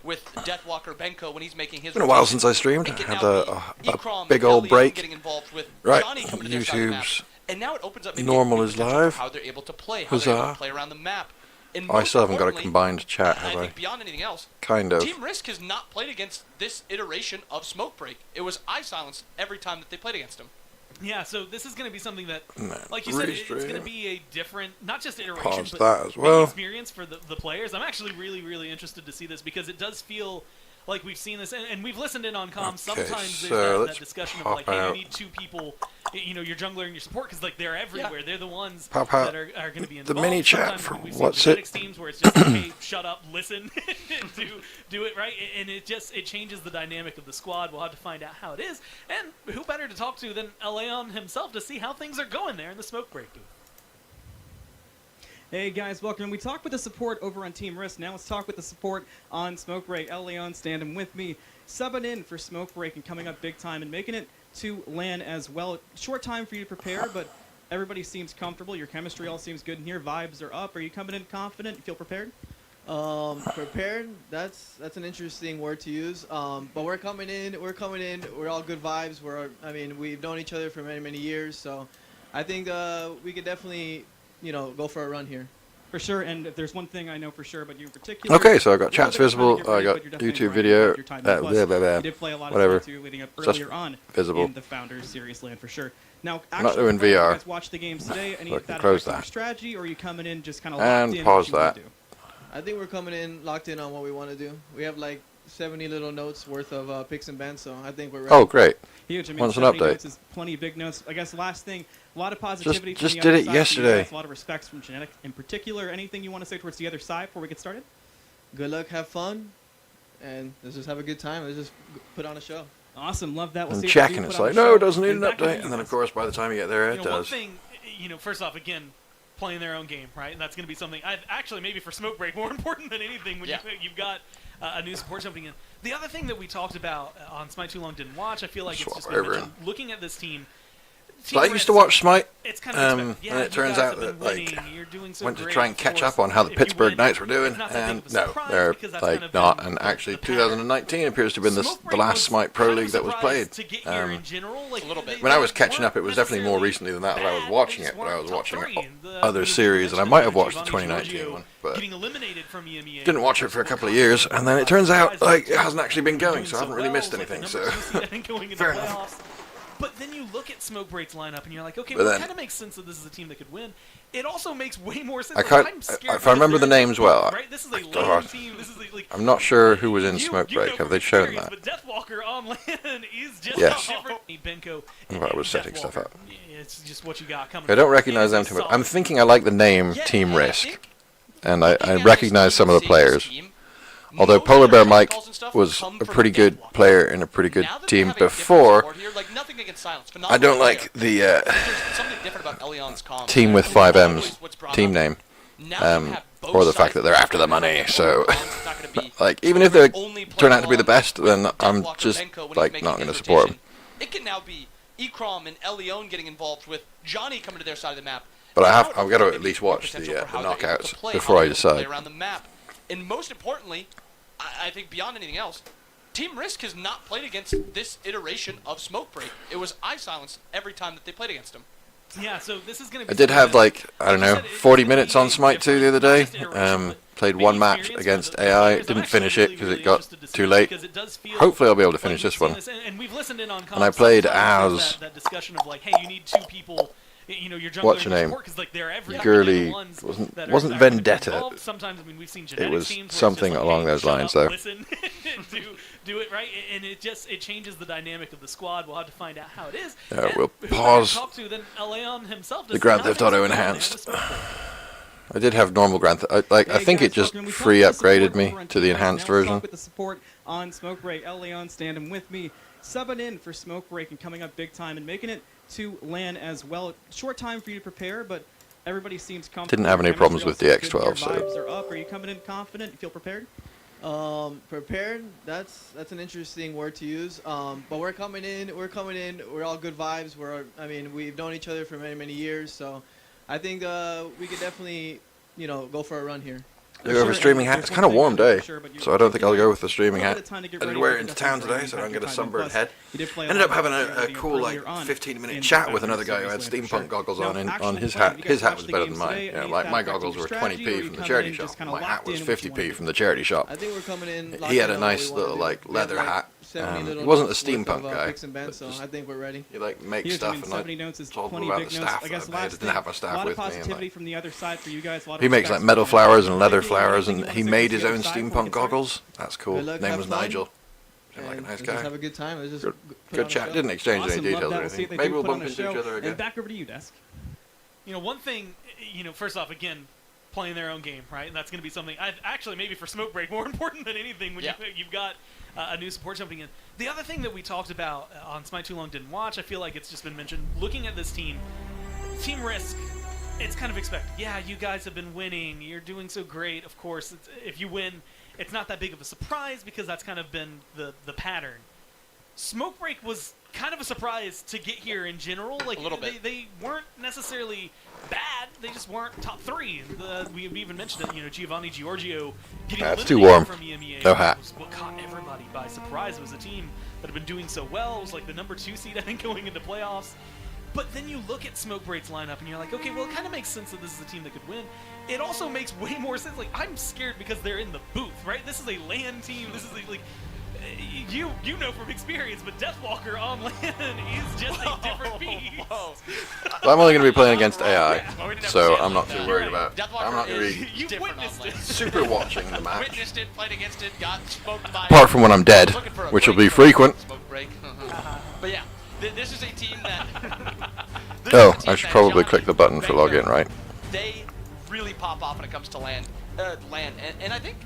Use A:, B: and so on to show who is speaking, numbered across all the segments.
A: with Deathwalker Benko when he's making his.
B: It's been a while since I streamed. I had a big old break. Right, YouTube's
A: and now it opens up
B: normal is live.
A: How they're able to play,
B: how they're able to
A: play around the map. And
B: I still haven't got a combined chat, have I?
A: Think beyond anything else,
B: kind of.
A: Team Risk has not played against this iteration of Smoke Break. It was eye silence every time that they played against him.
C: Yeah, so this is going to be something that,
B: Man,
C: like you said, it's going to be a different, not just iteration,
B: Pause
C: but
B: that as well.
C: experience for the players. I'm actually really, really interested to see this because it does feel like we've seen this, and we've listened in on comms. Sometimes there's that discussion of like, hey, you need two people, your jungler and your support, because like they're everywhere. Yeah. They're the ones that are going to be involved.
B: The mini chat for what's it?
C: Teams where it's just like, hey, shut up, listen, do it right, and it changes the dynamic of the squad. We'll have to find out how it is, and who better to talk to than Leon himself to see how things are going there in the Smoke Break booth.
D: Hey guys, welcome. We talked with the support over on Team Risk. Now let's talk with the support on Smoke Break. Leon standing with me, subbing in for Smoke Break and coming up big time and making it to LAN as well. Short time for you to prepare, but everybody seems comfortable. Your chemistry all seems good in here. Vibes are up. Are you coming in confident? You feel prepared?
E: Prepared. That's an interesting word to use. But we're coming in. We're all good vibes. We've known each other for many years, so I think we could definitely, go for a run here.
D: For sure, and if there's one thing I know for sure about you in particular...
B: Okay, so I got chats visible, I got YouTube video, whatever, just visible.
D: In the Founders Series land for sure. Now,
B: I'm not doing VR.
D: You guys watch the games today, any of that
B: close
D: affect
B: that.
D: strategy, or are you coming in just kind of
B: locked
D: in?
B: And pause that.
E: I think we're coming in locked in on what we want to do. We have like 70 little notes worth of picks and bans, so I think we're ready.
B: Oh, great.
D: Huge. I mean,
B: What's an update?
D: Notes is plenty of big notes. I guess last thing, a lot of positivity.
B: Just
D: from the
B: did
D: other
B: it yesterday.
D: A lot of respects from Genetic in particular. Anything you want to say towards the other side before we get started?
E: Good luck, have fun, and let's just have a good time. Let's just put on a show.
D: Awesome, love that. We'll
B: and
D: see
B: checking, it's like, no, it doesn't need an update. And then, of course, by the time you get there, it does.
C: One thing, first off, again, playing their own game, right? And that's going to be something, actually, maybe for Smoke Break, more important than anything when you've got a new support jumping in. The other thing that we talked about on Smite Too Long Didn't Watch, I feel like it's just been mentioned, looking at this team.
B: So I used to watch Smite,
C: it's kind of
B: and it turns out that went to try and catch up on how the Pittsburgh Knights were doing, and no, they're not. And actually, 2019 appears to have been the last Smite Pro League that was played. When I was catching up, it was definitely more recently than that I was watching it, but I was watching other series, and I might have watched the 2019 one, but didn't watch it for a couple of years, and then it turns out it hasn't actually been going, so I haven't really missed anything. So fair enough.
C: But then you look at Smoke Break's lineup and you're like, okay, well, it kind of makes sense that this is a team that could win. It also makes way more sense.
B: If I remember the names well,
C: right? This is a lane team. This is
B: I'm not sure who was in Smoke Break. Have they shown that?
C: But Deathwalker on land is just different. Benko.
B: I was setting stuff up.
C: It's just what you got coming.
B: I don't recognize them too much. I'm thinking I like the name Team Risk, and I recognize some of the players. Although Polar Bear Mike was a pretty good player in a pretty good team before, I don't like the team with 5 M's team name, or the fact that they're after the money. So, even if they turn out to be the best, then I'm just not going to support them.
A: It can now be Ekrom and Elion getting involved with Johnny coming to their side of the map.
B: But I've got to at least watch the knockouts before I decide.
A: And most importantly, I think beyond anything else, Team Risk has not played against this iteration of Smoke Break. It was eye silence every time that they played against him.
C: Yeah, so this is going to be...
B: I did have 40 minutes on Smite 2 the other day. Played one match against AI. Didn't finish it because it got too late. Hopefully I'll be able to finish this one. And I played as... What's your name? Girly wasn't Vendetta. It was something along those lines, though.
C: Do it right, and it changes the dynamic of the squad. We'll have to find out how it is.
B: We'll pause the Grand Theft Auto Enhanced. I did have normal Grand Theft. I think it just free upgraded me to the enhanced version.
D: With the support on Smoke Break, Leon standing with me, subbing in for Smoke Break and coming up big time and making it to LAN as well. Short time for you to prepare, but everybody seems comfortable.
B: Didn't have any problems with the X12, so.
D: Vibes are up. Are you coming in confident? You feel prepared?
E: Prepared. That's an interesting word to use. But we're coming in. We're all good vibes. We've known each other for many years, so I think we could definitely, go for a run here.
B: I go for streaming hat. It's kind of warm day, so I don't think I'll go with the streaming hat. I did wear it into town today, so I don't get a sunburned head. Ended up having a cool, like, 15-minute chat with another guy who had steampunk goggles on his hat. His hat was better than mine. You know, like, my goggles were 20p from the charity shop. My hat was 50p from the charity shop.
E: I think we're coming in.
B: He had a nice little, like, leather hat. He wasn't a steampunk guy.
E: So I think we're ready.
B: He, like, makes stuff and, like, told me about the staff. I didn't have my staff with me. He makes, like, metal flowers and leather flowers, and he made his own steampunk goggles. That's cool. His name was Nigel. Seemed like a nice guy.
E: Just have a good time. Just
B: good chat. Didn't exchange any details or anything. Maybe we'll bump into each other again.
D: And back over to you, Desk.
C: You know, one thing, you know, first off, again, playing their own game, right? And that's going to be something, actually, maybe for Smoke Break, more important than anything when you've got a new support jumping in. The other thing that we talked about on Smite Too Long Didn't Watch, I feel like it's just been mentioned, looking at this team, Team Risk, it's kind of expected. Yeah, you guys have been winning. You're doing so great. Of course, if you win, it's not that big of a surprise because that's kind of been the pattern. Smoke Break was kind of a surprise to get here in general. Like,
A: a little bit.
C: They weren't necessarily bad. They just weren't top three. We even mentioned it. You know, Giovanni Giorgio getting
B: That's
C: eliminated
B: too warm.
C: from EMEA.
B: No hat.
C: Was what caught everybody by surprise. It was a team that had been doing so well. It was like the number 2 seed, I think, going into playoffs. But then you look at Smoke Break's lineup and you're like, okay, well, it kind of makes sense that this is a team that could win. It also makes way more sense. Like, I'm scared because they're in the booth, right? This is a LAN team. This is like you know from experience, but Deathwalker on LAN is just a different beast.
B: Well, I'm only going to be playing against AI, so I'm not too worried about it. I'm not going to be super watching the match.
A: Witnessed it, played against it, got smoked by
B: Apart from when I'm dead, which will be frequent.
A: Smoke break. But yeah, this is a team that...
B: Oh, I should probably click the button for login, right?
A: They really pop off when it comes to land. And I think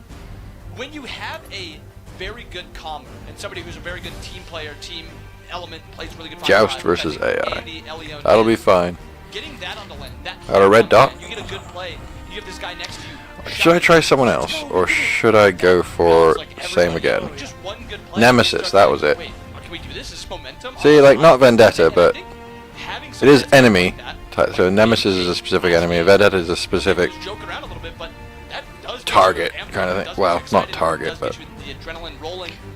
A: when you have a very good combo and somebody who's a very good team player, team element, plays really good
B: Joust versus AI. That'll be fine.
A: Getting that on the land,
B: Out of red dot?
A: you get a good play. You get this guy next to you.
B: Should I try someone else, or should I go for same again?
A: Just one good play.
B: Nemesis, that was it.
A: Wait, can we do this? Is momentum?
B: See, like, not Vendetta, but it is enemy. So Nemesis is a specific enemy, Vendetta is a specific target kind of thing. Well, not target, but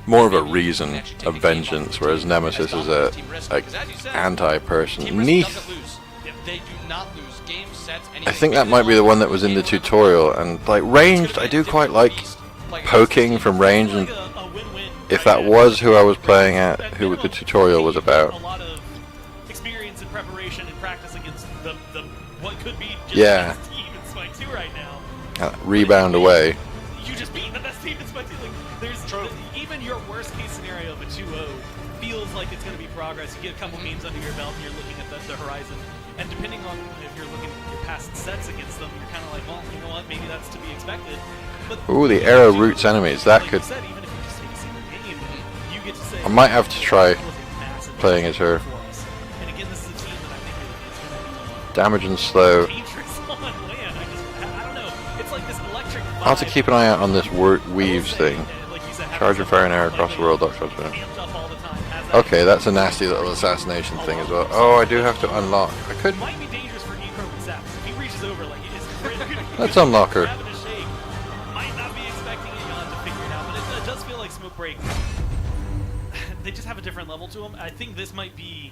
B: more of a reason of vengeance, whereas Nemesis is a like anti-person. Neath, I think that might be the one that was in the tutorial, and like ranged, I do quite like poking from range, and if that was who I was playing at, who the tutorial was about. Yeah. Rebound away.
C: You just beat the best team in Smite. Like, there's even your worst case scenario of a 2-0 feels like it's going to be progress. You get a couple games under your belt and you're looking at the horizon. And depending on if you're looking at your past sets against them, you're kind of like, well, you know what, maybe that's to be expected. But
B: ooh, the arrow roots enemies. That could. I might have to try playing as her. Damage and slow. I'll have to keep an eye out on this Weaves thing. Charge of fire and air across the world. Okay, that's a nasty little assassination thing as well. Oh, I do have to unlock. I could. Let's unlock her.
C: It does feel like Smoke Break. They just have a different level to them. I think this might be,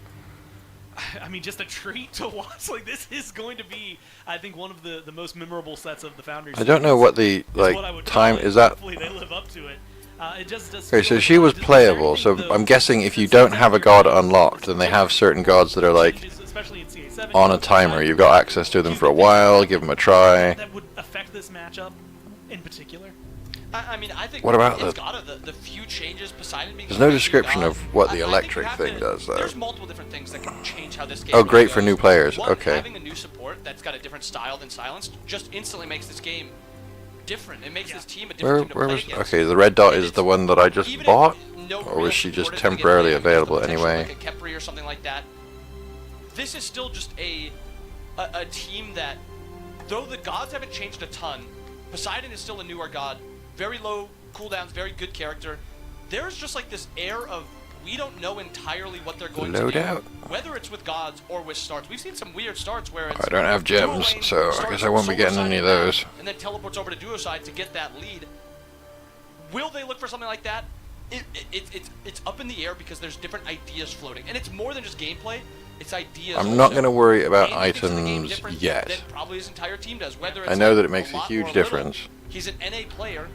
C: I mean, just a treat to watch. Like, this is going to be, I think, one of the most memorable sets of the Founders.
B: I don't know what the time is. That
C: hopefully they live up to it. It just does.
B: Okay, so she was playable. So I'm guessing if you don't have a god unlocked, then they have certain gods that are like on a timer. You've got access to them for a while. Give them a try.
C: That would affect this matchup in particular.
A: I mean, I think
B: what about
A: the few changes Poseidon being
B: there's no description of what the electric thing does, though.
A: There's multiple different things that can change how this game
B: Oh, great for
A: goes.
B: new players.
A: One,
B: okay.
A: Having a new support that's got a different style than Silenced just instantly makes this game different. It makes this team a different team to play against.
B: Okay, the red dot is the one that I just
A: Even
B: bought,
A: no
B: or was she just
A: support is
B: temporarily
A: gonna get
B: available
A: potential,
B: anyway?
A: Like a Kepri or something like that. This is still just a team that, though the gods haven't changed a ton, Poseidon is still a newer god, very low cooldowns, very good character. There's just like this air of we don't know entirely what they're going
B: Load
A: to do.
B: out.
A: Whether it's with gods or with starts. We've seen some weird starts where it's
B: I don't have gems,
A: dual
B: so
A: lane,
B: I guess I won't be
A: solo
B: getting
A: side
B: any of
A: down,
B: those.
A: and then teleports over to duo side to get that lead. Will they look for something like that? It's up in the air because there's different ideas floating, and it's more than just gameplay. It's ideas.
B: I'm not going to worry about
A: Andy thinks of the game
B: items
A: different
B: yet.
A: than probably his entire team does. Whether it's
B: I know
A: like
B: that it makes a
A: lot
B: huge
A: or little.
B: difference.
A: He's an NA player.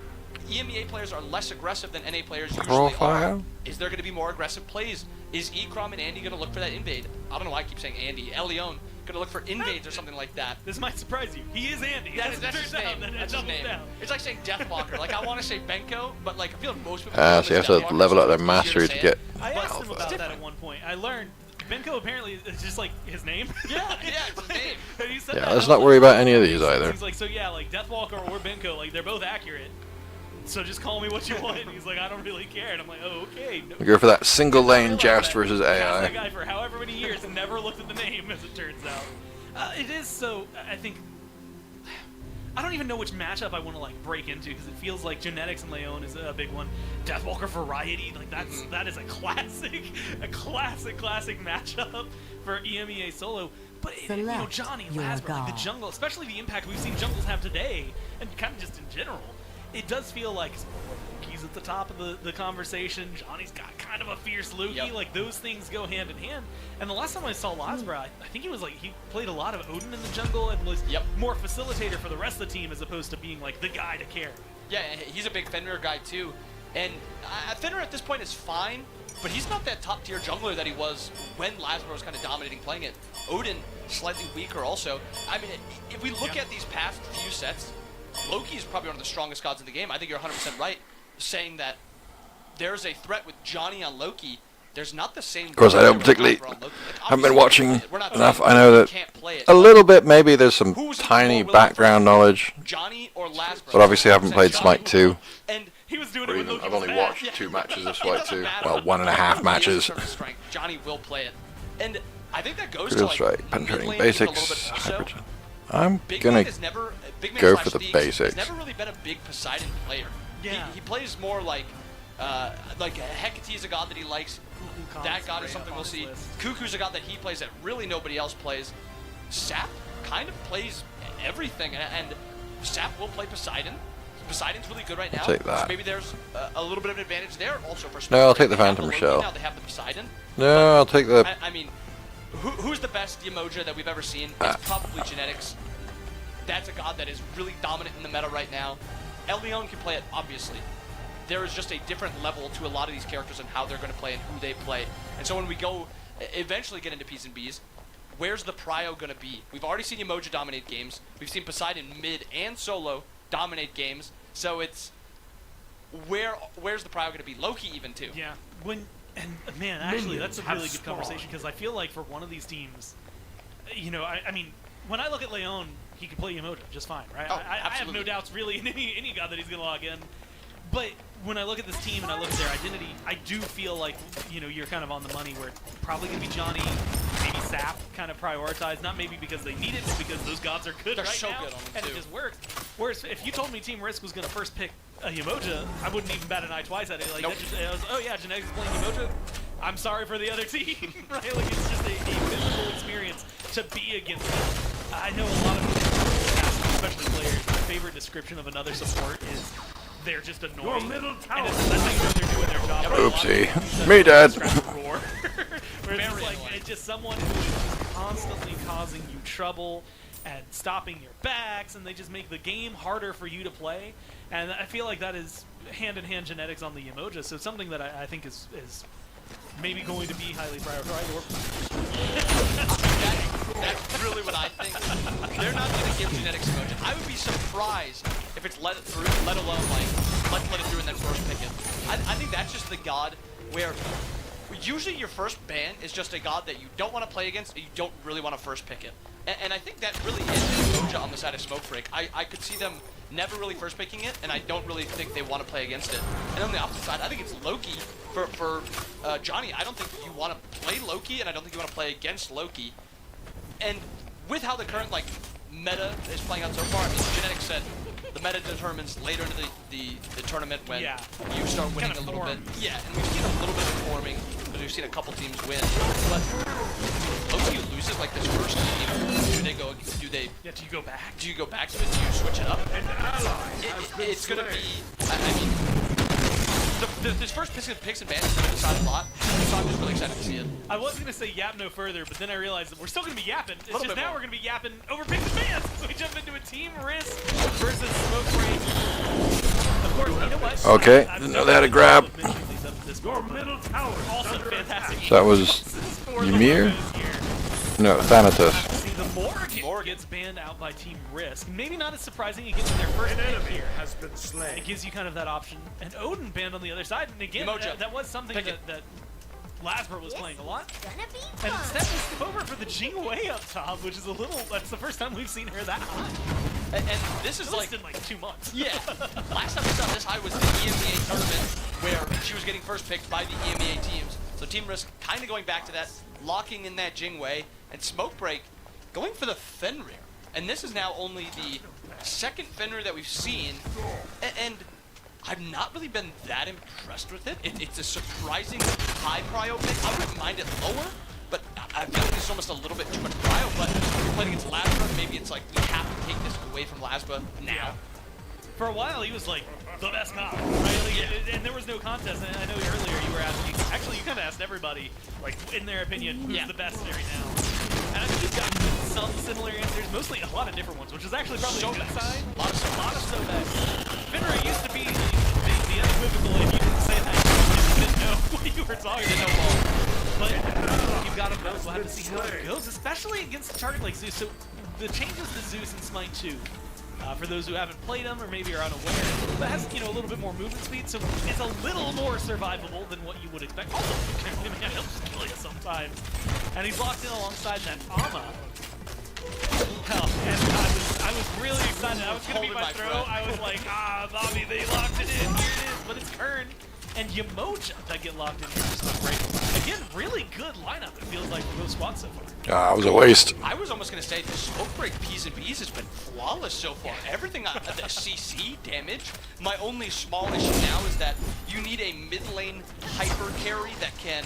A: EMEA players are less aggressive than NA players usually
B: Profile?
A: are. Is there going to be more aggressive plays? Is Ecrom and Andy going to look for that invade? I don't know why I keep saying Andy. Elion going to look for invades or something like that.
C: This might surprise you. He is Andy.
A: That's his name. That's his name. It's like saying Deathwalker. Like, I want to say Benko, but like I feel like most people.
B: So you have to level up their mastery to get.
C: I asked him about that at one point. I learned Benko apparently is just like his name.
A: Yeah, it's his name.
C: And he said
B: Yeah,
C: that,
B: let's not worry about any of these
C: he's
B: either.
C: like, so yeah, like Deathwalker or Benko, like they're both accurate. So just call me what you want. And he's like, I don't really care. And I'm like, oh, okay. No,
B: We go for that single lane joust versus
C: Cast that
B: AI.
C: guy for however many years and never looked at the name, as it turns out. It is so. I think. I don't even know which matchup I want to like break into because it feels like Genetics and Leon is a big one. Deathwalker Variety, like that is a classic matchup for EMEA solo. But you know, Johnny, Lasper, like the jungle, especially the impact we've seen jungles have today, and kind of just in general, it does feel like he's at the top of the conversation. Johnny's got kind of a fierce Loki.
A: Yep.
C: Like those things go hand in hand. And the last time I saw Lasper, I think he was like he played a lot of Odin in the jungle and was more facilitator for the rest of the team as opposed to being like the guy to carry.
A: Yeah, he's a big Fenrir guy too, and Fenrir at this point is fine, but he's not that top tier jungler that he was when Lasper was kind of dominating playing it. Odin slightly weaker also. I mean, if we look at these past few sets, Loki is probably one of the strongest gods in the game. I think you're 100% right saying that there's a threat with Johnny on Loki. There's not the same.
B: Of course, I don't particularly haven't been watching enough. I know that a little bit, maybe there's some tiny background knowledge.
A: Johnny or Lasper.
B: But obviously I haven't played Smite 2.
A: And
C: he was doing it with Loki.
B: I've only watched 2 matches of Smite 2. Well,
A: He
B: 1.5
A: has
B: matches.
A: surface strength. Johnny will play it. And I think that goes
B: Good
A: to like
B: strike, penetrating
A: mid lane even a little
B: basics.
A: bit also.
B: I'm
A: Big
B: gonna
A: man is never big man
B: go
A: slash
B: for the
A: Thieves
B: basics.
A: has never really been a big Poseidon player.
C: Yeah.
A: He plays more like Hecate is a god that he likes. That god is something we'll see. Cuckoo's a god that he plays that really nobody else plays. Sap kind of plays everything, and Sap will play Poseidon. Poseidon's really good right now.
B: Take that.
A: So maybe there's a little bit of an advantage there also for
B: No, I'll take the
A: They have
B: Phantom
A: Loki
B: Shell.
A: Now they have the Poseidon.
B: No, I'll take the.
A: I mean, who's the best Yemoja that we've ever seen? It's probably Genetics. That's a god that is really dominant in the meta right now. Elion can play it, obviously. There is just a different level to a lot of these characters and how they're going to play and who they play. And so when we go eventually get into P's and B's, where's the prio going to be? We've already seen Yemoja dominate games. We've seen Poseidon mid and solo dominate games. So it's where's the prio going to be? Loki even too.
C: Yeah. Man, actually, that's a really good conversation because I feel like for one of these teams, you know, I mean, when I look at Leon, he can play Yemoja just fine, right?
A: Oh,
C: I have no doubts really in any god that he's going to log in. But when I look at this team and I look at their identity, I do feel like, you know, you're kind of on the money where it's probably going to be Johnny, maybe Sap kind of prioritized, not maybe because they need it, but because those gods are good
A: They're
C: right
A: so
C: now,
A: good on them
C: and
A: too.
C: it just works. Whereas if you told me Team Risk was going to first pick a Yemoja, I wouldn't even bat an eye twice at it. Like,
A: Nope.
C: I was, oh yeah, Genetics is playing Yemoja. I'm sorry for the other team, right? Like, it's just a miserable experience to be against them. I know a lot of people, especially players, my favorite description of another support is they're just annoying. And that's how you know they're doing their job.
B: Oopsie. Me, Dad.
C: Roar. Where it's just like, it's just someone who is just constantly causing you trouble and stopping your backs, and they just make the game harder for you to play. And I feel like that is hand-in-hand Genetics on the Yemoja, so something that I think is maybe going to be highly prioritized.
A: That's really what I think. They're not going to give Genetics Yemoja. I would be surprised if it's let it through, let alone like let's let it through and then first pick it. I think that's just the god where usually your first ban is just a god that you don't want to play against, and you don't really want to first pick it. And I think that really is Yemoja on the side of Smoke Break. I could see them never really first picking it, and I don't really think they want to play against it. And on the opposite side, I think it's Loki for Johnny. I don't think you want to play Loki, and I don't think you want to play against Loki. And with how the current like meta is playing out so far, I mean, Genetics said the meta determines later into the tournament when
C: Yeah.
A: you start winning
C: Kind of
A: a little bit.
C: forms.
A: Yeah, and we've seen a little bit of forming because we've seen a couple teams win. But Loki loses like this first game. Do they go? Do they?
C: Yeah, do you go back?
A: Do you go back to it? Do you switch it up? It's gonna be. I mean, this first picks and bans is gonna decide a lot. So I'm just really excited to see it.
C: I was going to say yap no further, but then I realized that we're still going to be yapping. It's
A: Little
C: just
A: bit
C: now
A: more.
C: we're going to be yapping over picks and bans. So we jump into a Team Risk versus Smoke Break. Of course, you know what?
B: Okay, didn't know they had a grab.
C: Your middle tower. Also fantastic.
B: So that was Ymir? No, Thanatos.
C: See, the Morgan gets banned out by Team Risk. Maybe not as surprising against their first pick here.
F: has been slain.
C: It gives you kind of that option. And Odin banned on the other side. And again,
A: Emoja.
C: that was something
A: Pick it.
C: that Lasper was playing a lot.
G: Gonna be
C: And
G: fun.
C: instead we skip over for the Jingwei up top, which is a little, that's the first time we've seen her that high.
A: And this is
C: At
A: like.
C: least in like 2 months.
A: Yeah. Last time we saw this high was the EMEA tournament where she was getting first picked by the EMEA teams. So Team Risk kind of going back to that, locking in that Jingwei, and Smoke Break going for the Fenrir. And this is now only the second Fenrir that we've seen, and I've not really been that impressed with it. It's a surprising high prio pick. I wouldn't mind it lower, but I feel like it's almost a little bit too much prio. But if you're playing against Lasba, maybe it's like we have to take this away from Lasba now.
C: For a while, he was like the best cop, right? Like, and there was no contest. And I know earlier you were asking, actually, you kind of asked everybody, like, in their opinion, who's the best right now. And I think you've got some similar answers, mostly a lot of different ones, which is actually probably a good sign. A lot of Sobeks. Fenrir used to be the unequivocal, if you didn't say that, you didn't know what you were talking about. But you've got them both. We'll have to see how it goes, especially against a target like Zeus. So the changes to Zeus in Smite 2. For those who haven't played them or maybe are unaware, but has a little bit more movement speed, so it's a little more survivable than what you would expect. Also, man, he'll just kill you sometimes. And he's locked in alongside that Ama. Hell, and I was really excited. I was gonna be my throw. I was like, Bobby, they locked it in. Here it is, but it's Kern and Yamoja that get locked in here for Smoke Break. Again, really good lineup. It feels like for both squads so far.
B: It was a waste.
A: I was almost going to say the Smoke Break P's and B's has been flawless so far. Everything on the CC damage. My only small issue now is that you need a mid lane hyper carry that can,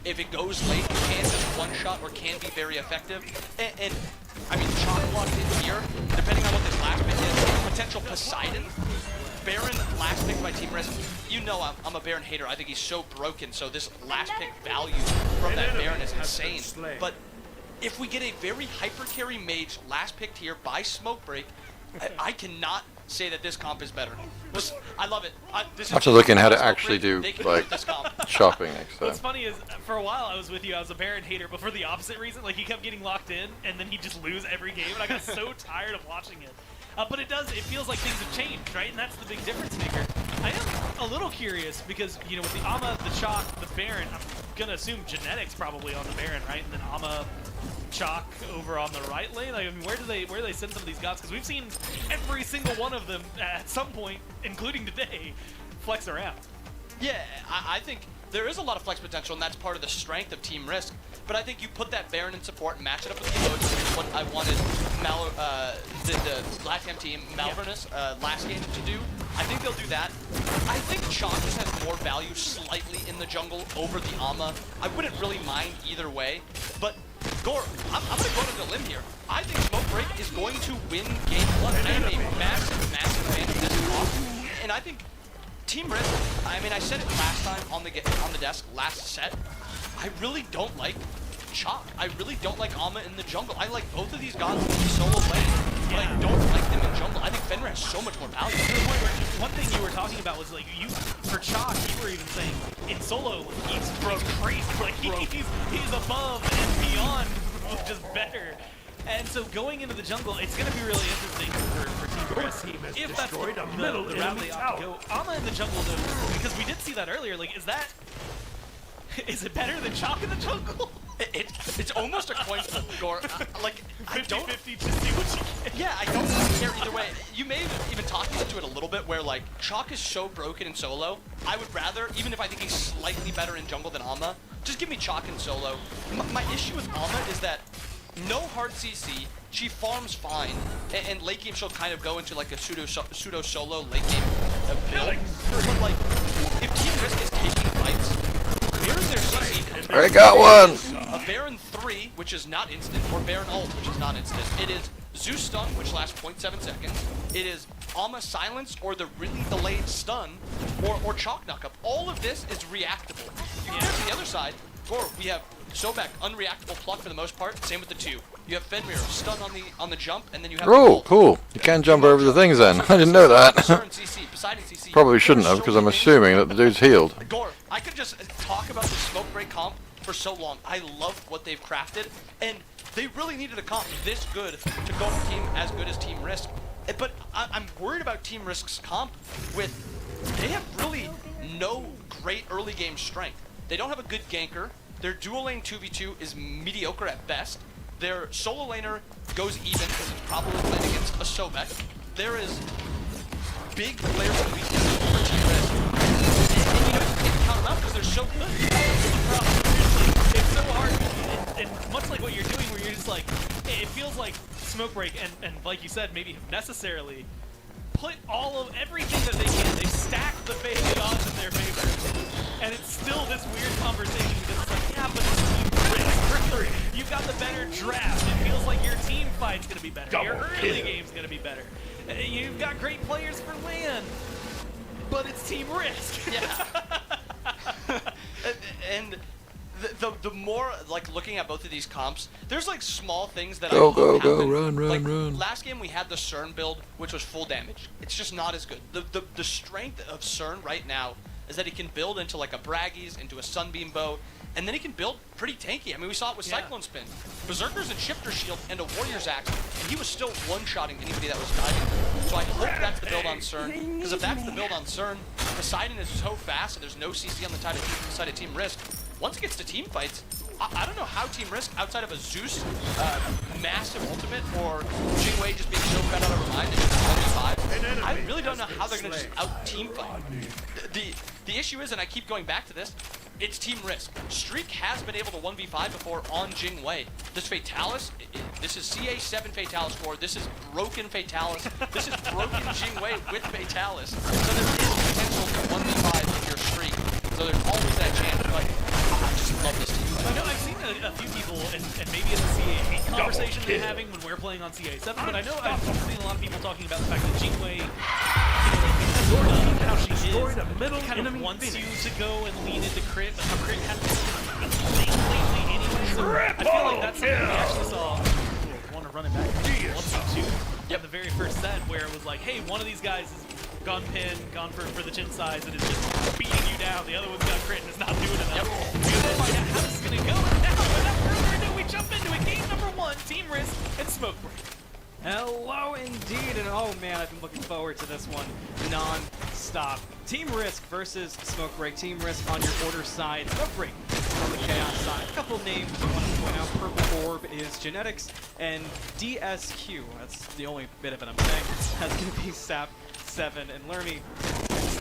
A: if it goes late, can just one shot or can be very effective. And I mean, Chalk locked in here, depending on what this last pick is, potential Poseidon. Baron last pick by Team Risk. You know I'm a Baron hater. I think he's so broken, so this last pick value from that Baron is insane. But if we get a very hyper carry mage last picked here by Smoke Break, I cannot say that this comp is better. I love it. This
B: Have to look in how to actually do
A: They can
B: like
A: this comp.
B: shopping next time.
C: What's funny is, for a while I was with you, I was a Baron hater, but for the opposite reason, like he kept getting locked in, and then he'd just lose every game, and I got so tired of watching it. But it feels like things have changed, right? And that's the big difference maker. I am a little curious because, with the Ama, the Chalk, the Baron, I'm gonna assume genetics probably on the Baron, right? And then Ama, Chalk over on the right lane. Like, I mean, where do they send some of these gods? Because we've seen every single one of them at some point, including today, flex around.
A: Yeah, I think there is a lot of flex potential, and that's part of the strength of Team Risk. But I think you put that Baron in support and match it up with the emotes, which is what I wanted the Latam team, Malvernus, last game to do. I think they'll do that. I think Chalk just has more value slightly in the jungle over the Ama. I wouldn't really mind either way. But, Gore, I'm going to go to the limb here. I think Smoke Break is going to win game 1. I am a massive, massive fan of this comp. And I think Team Risk, I mean, I said it last time on the desk, last set. I really don't like Chalk. I really don't like Ama in the jungle. I like both of these gods in solo lane, but I don't like them in jungle. I think Fenrir has so much more value.
C: To the point where one thing you were talking about was like for Chalk, you were even saying in solo he's crazy. Like he's above and beyond, just better. And so going into the jungle, it's going to be really interesting for Team Risk. If that's the route they opt to go. Ama in the jungle though, because we did see that earlier. Like, is it better than Chalk in the jungle?
A: It's almost a coin flip, Gore. Like,
C: 50-50, just see what you get.
A: Yeah, I don't really care either way. You may have even talked into it a little bit where, like, Chalk is so broken in solo. I would rather, even if I think he's slightly better in jungle than Ama, just give me Chalk in solo. My issue with Ama is that no hard CC, she farms fine, and late game she'll kind of go into like a pseudo solo late game build. But like, if Team Risk is taking fights, here's their CC.
B: I got one.
A: A Baron 3, which is not instant, or Baron ult, which is not instant. It is Zeus stun, which lasts 0.7 seconds. It is Ama silence, or the really delayed stun, or chalk knockup. All of this is reactable. Compared to the other side, we have Sobek, unreactable pluck for the most part. Same with the 2. You have Fenrir, stun on the jump, and then you have.
B: Oh, cool! You can jump over the things then. I didn't know that.
A: CC.
B: Probably shouldn't have, because I'm assuming that the dude's healed.
A: Gore, I could just talk about the smoke break comp for so long. I love what they've crafted, and they really needed a comp this good to go with a team as good as Team Risk. But I'm worried about Team Risk's comp with they have really no great early game strength. They don't have a good ganker. Their dual lane 2v2 is mediocre at best. Their solo laner goes even because it's probably playing against a Sobek. There is big players and weaknesses for Team Risk. And you know, you can't count them out because they're so good.
C: It's so hard, and much like what you're doing where you're just like, it feels like Smoke Break, and like you said, maybe necessarily put everything that they can. They've stacked the odds in their favor, and it's still this weird conversation because it's like, yeah, but it's Team Risk. You've got the better draft. It feels like your team fight's gonna be better. Your early game's gonna be better. You've got great players for LAN, but it's Team Risk.
A: Yeah. and the more like looking at both of these comps, there's like small things that
B: go,
A: happen.
B: run.
A: Last game we had the CERN build, which was full damage. It's just not as good. The strength of CERN right now is that he can build into like a Braggies, into a Sunbeam bow, and then he can build pretty tanky. I mean, we saw it with Cyclone Spin, Berserkers and Shifter Shield, and a Warrior's Axe, and he was still one-shotting anybody that was diving. So I hope that's the build on CERN, because if that's the build on CERN, Poseidon is so fast and there's no CC on the side of Team Risk. Once it gets to team fights, I don't know how Team Risk, outside of a Zeus massive ultimate, or Jingwei just being so fed out of her mind that she's 1v5, I really don't know how they're going to just out-team fight. The issue is, and I keep going back to this, it's Team Risk. Streak has been able to 1v5 before on Jingwei. This Fatalis, this is CA7 Fatalis core, this is broken Fatalis, this is broken Jingwei with Fatalis. So there is potential to 1v5 with your Streak. So there's always that chance, but I just love this team.
C: I know I've seen a few people, and maybe it's a CA8 conversation they're having when we're playing on CA7, but I know I've seen a lot of people talking about the fact that Jingwei, sort of how she is, kind of wants you to go and lean into crit, but her crit kind of lately anyway. So I feel like that's something we actually saw. Want to run it back? 1v2 at the very first set, where it was like, hey, one of these guys is gone pin, gone for the chin size, and is just beating you down. The other one's got crit and is not doing enough. We're going to find out how this is going to go. And now, without further ado, we jump into it. Game number 1, Team Risk and Smoke Break.
D: Hello indeed, and oh man, I've been looking forward to this one non-stop. Team Risk versus Smoke Break. Team Risk on your order side, Smoke Break on the Chaos side. A couple names I want to point out. Purple Orb is Genetics, and DSQ, that's the only bit of it I'm saying, that's going to be Sap 7. And Lermy,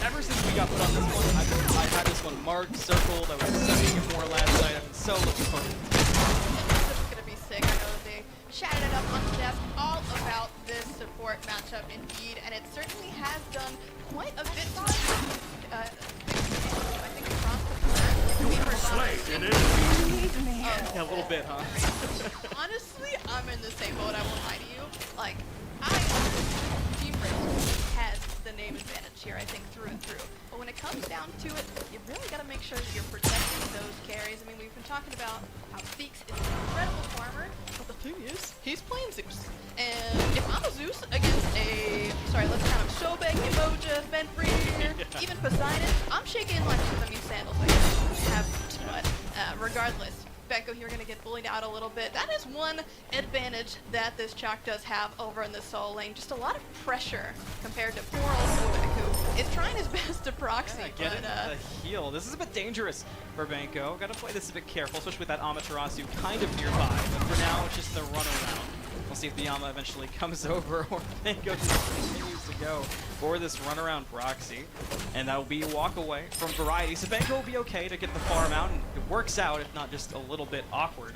D: ever since we got put on this one, I had this one marked, circled, I was studying it more last night. I've been so looking forward to it.
F: This is going to be sick. I know that they chatted it up on the desk all about this support matchup indeed, and it certainly has done quite a bit for I think across the board. We heard
D: Yeah, a little bit, huh?
F: Honestly, I'm in the same boat, I won't lie to you. Like, Team Risk has the name advantage here, I think, through and through. But when it comes down to it, you really got to make sure that you're protecting those carries. I mean, we've been talking about how Feeks is an incredible farmer, but the thing is, he's playing Zeus. And if I'm a Zeus against let's count him, Sobek, Emoja, Fenrir, even Poseidon, I'm shaking like sandals. I have, but regardless, Becco here going to get bullied out a little bit. That is one advantage that this Chalk does have over in the solo lane. Just a lot of pressure compared to poor old Sobek, who is trying his best to proxy.
D: Yeah, get the heal. This is a bit dangerous for Banco. Got to play this a bit careful, especially with that Amaterasu kind of nearby. But for now, it's just the runaround. We'll see if the Yama eventually comes over or Banco just continues to go for this runaround proxy. And that will be a walk away from Variety. So Banco will be okay to get the farm out, and it works out, if not just a little bit awkward.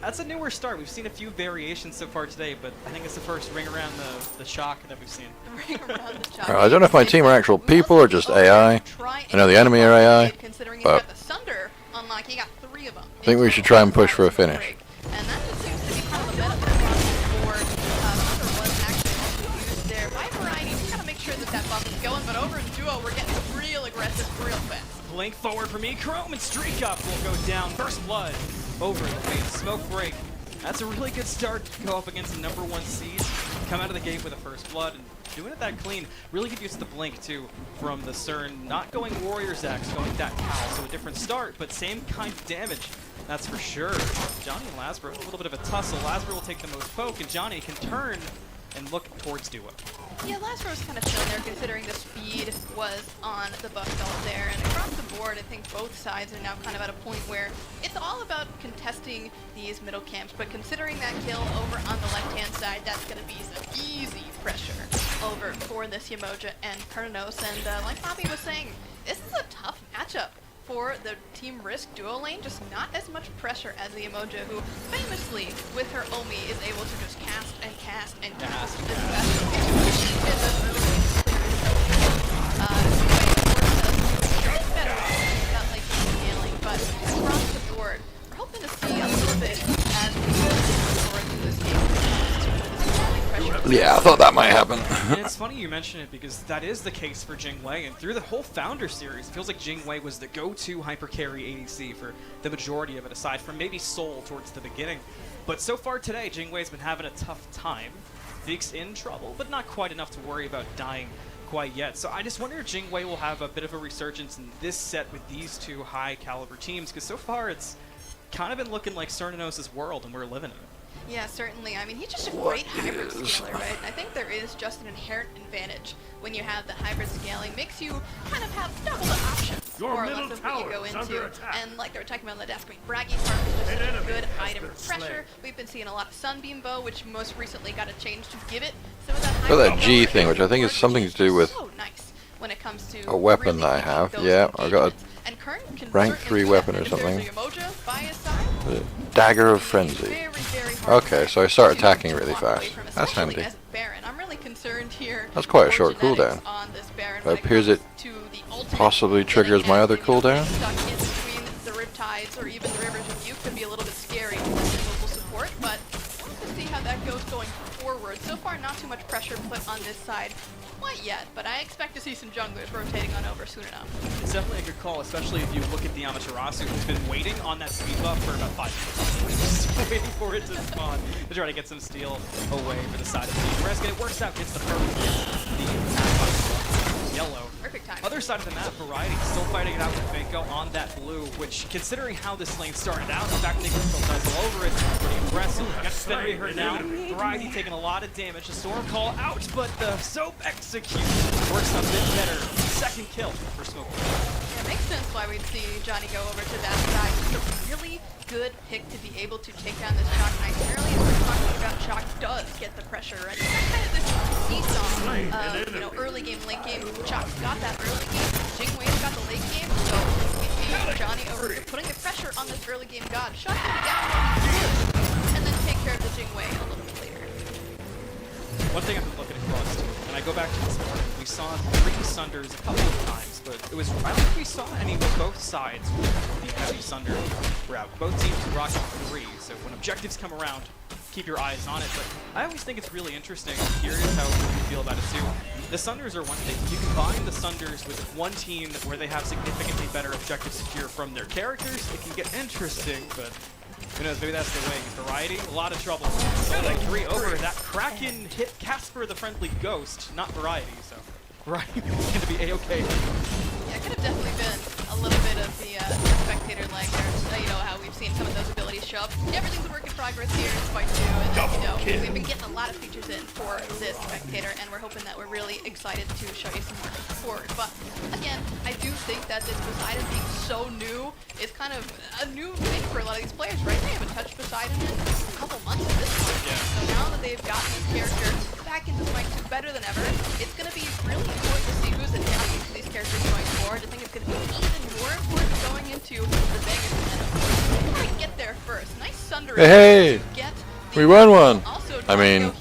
D: That's a newer start. We've seen a few variations so far today, but I think it's the first ring around the shock that we've seen.
F: Ring around the shock.
B: I don't know if my team are actual people or just AI. I know the enemy are AI, but
F: the Sunder unlock, he got 3 of them.
B: I think we should try and push for a finish.
F: And that just seems to be kind of a meta across the board. Sunder was actually also used there by Variety to kind of make sure that that buff is going, but over in Duo, we're getting real aggressive real fast.
D: Blink forward for me, Chrome, and Streak Up will go down. First blood over the way. Smoke break. That's a really good start to go up against the #1 seed. Come out of the gate with a first blood and doing it that clean. Really good use of the blink too from the CERN. Not going Warrior's Axe, going that Cowl. So a different start, but same kind of damage. That's for sure. Johnny and Lasbro, a little bit of a tussle. Lasbro will take the most poke, and Johnny can turn and look towards Duo.
F: Yeah, Lasbro was kind of chill there considering the speed was on the buff belt there. And across the board, I think both sides are now kind of at a point where it's all about contesting these middle camps. But considering that kill over on the left-hand side, that's going to be some easy pressure over for this Yemoja and Pernos. And like Bobby was saying, this is a tough matchup for the Team Risk duo lane, just not as much pressure as the Yemoja, who famously, with her Omi, is able to just cast and cast and cast as but across the board, we're hoping to see a little bit as we go forward through this game.
B: Yeah, I thought that might happen.
D: And it's funny you mention it because that is the case for Jingwei, and through the whole Founder series, it feels like Jingwei was the go-to hyper carry ADC for the majority of it, aside from maybe Soul towards the beginning. But so far today, Jingwei's been having a tough time. Zeke's in trouble, but not quite enough to worry about dying quite yet. So I just wonder if Jingwei will have a bit of a resurgence in this set with these two high-caliber teams, because so far it's kind of been looking like Cernanos' world, and we're living in it.
F: Yeah, certainly. I mean, he's just a great hybrid scaler, right? And I think there is just an inherent advantage when you have the hybrid scaling. Makes you kind of have double the options more or less of what you go into. And like they were talking about on the desk, I mean, Braggy Farm is just a good item for pressure. We've been seeing a lot of Sunbeam Bow, which most recently got a change to give it some of that hybrid.
B: Got that G thing, which I think is something to do with
F: so nice when it comes to
B: a weapon
F: really
B: that I have.
F: those
B: Yeah, I got a
F: and Kern can
B: rank
F: certainly
B: 3
F: do
B: weapon
F: that.
B: or
F: If there's
B: something.
F: a Yemoja by his side,
B: Dagger of Frenzy.
F: very, very hard
B: Okay,
F: to
B: so I start
F: to
B: attacking really
F: walk away
B: fast.
F: from,
B: That's
F: especially
B: handy.
F: as a Baron. I'm really concerned here.
B: That's quite a
F: for
B: short
F: genetics
B: cooldown.
F: on this Baron
B: It
F: when
B: appears
F: comes
B: it
F: to the ultimate
B: possibly
F: getting
B: triggers my
F: at,
B: other
F: you know,
B: cooldown.
F: Stuck in between the Riptides or even the Rivers of Youth can be a little bit scary for the local support, but we'll have to see how that goes going forward. So far, not too much pressure put on this side quite yet, but I expect to see some junglers rotating on over soon enough.
D: It's definitely a good call, especially if you look at the Amaterasu, who's been waiting on that speed buff for about 5 minutes. Just waiting for it to spawn to try to get some steal away for the side of the Team Risk, and it works out, gets the perfect hit. The attack on yellow.
F: Perfect time.
D: Other side of the map, Variety still fighting it out with Mako on that blue, which, considering how this lane started out, the fact they can still all over it, pretty impressive. Got Spinnery hurt now. Variety taking a lot of damage. The Storm Call out, but the Soap execute works a bit better. Second kill for Smoke.
F: Yeah, it makes sense why we'd see Johnny go over to that side. It's a really good pick to be able to take down this Shock nice and early. As we're talking about, Shock does get the pressure, right? It's kind of this seesaw of, you know, early game, late game. Shock's got that early game. Jingwei's got the late game. So we see Johnny over here putting the pressure on this early game god. Shock can be down when he should, and then take care of the Jingwei a little bit later.
D: One thing I've been looking across to, and I go back to this morning, we saw 3 Sunders a couple of times, but it was, I don't think we saw any with both sides with the heavy Sunder route. Both teams rocking 3, so when objectives come around, keep your eyes on it. But I always think it's really interesting. I'm curious how you feel about it too. The Sunders are one thing. You combine the Sunders with one team where they have significantly better objective secure from their characters, it can get interesting, but who knows, maybe that's the way. Variety, a lot of trouble. So like 3 over, that Kraken hit Casper the Friendly Ghost, not Variety, so Variety is going to be A-okay.
F: Yeah, it could have definitely been a little bit of the spectator leg there. You know, how we've seen some of those abilities show up. Everything's a work in progress here in Smite 2, and then, you know, we've been getting a lot of features in for this spectator, and we're hoping that we're really excited to show you some more forward. But again, I do think that this Poseidon being so new is kind of a new thing for a lot of these players, right? They haven't touched Poseidon in a couple months at this point.
D: Yeah.
F: So now that they've gotten this character back into Smite 2 better than ever, it's going to be really important to see who's adapting to these characters going forward. I think it's going to be even more important going into the Vegas and of course, before we get there first, nice Sunder
B: Hey, we won one. I mean,